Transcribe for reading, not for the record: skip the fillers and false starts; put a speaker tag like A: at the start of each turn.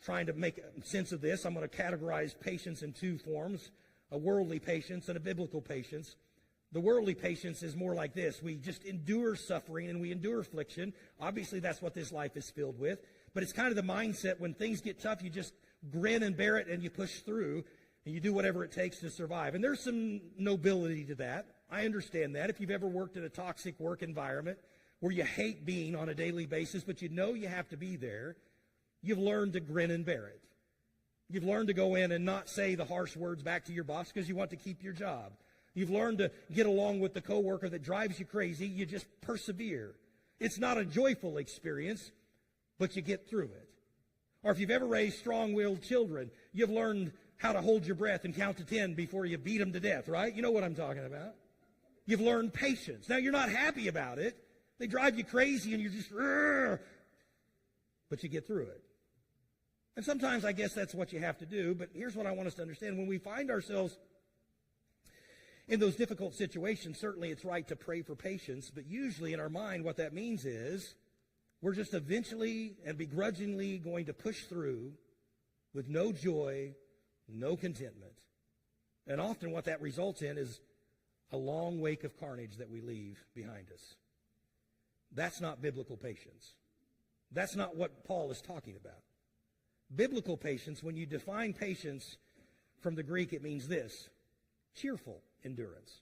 A: trying to make sense of this, I'm going to categorize patience in two forms, a worldly patience and a biblical patience. The worldly patience is more like this. We just endure suffering and we endure affliction. Obviously, that's what this life is filled with. But it's kind of the mindset when things get tough, you just grin and bear it and you push through and you do whatever it takes to survive. And there's some nobility to that. I understand that. If you've ever worked in a toxic work environment where you hate being on a daily basis, but you know you have to be there, you've learned to grin and bear it. You've learned to go in and not say the harsh words back to your boss because you want to keep your job. You've learned to get along with the coworker that drives you crazy. You just persevere. It's not a joyful experience, but you get through it. Or if you've ever raised strong-willed children, you've learned how to hold your breath and count to 10 before you beat them to death, right? You know what I'm talking about. You've learned patience. Now, you're not happy about it. They drive you crazy and you're just, but you get through it. And sometimes I guess that's what you have to do, but here's what I want us to understand. When we find ourselves in those difficult situations, certainly it's right to pray for patience, but usually in our mind what that means is we're just eventually and begrudgingly going to push through with no joy, no contentment. And often what that results in is a long wake of carnage that we leave behind us. That's not biblical patience. That's not what Paul is talking about. Biblical patience, when you define patience from the Greek, it means this: cheerful endurance.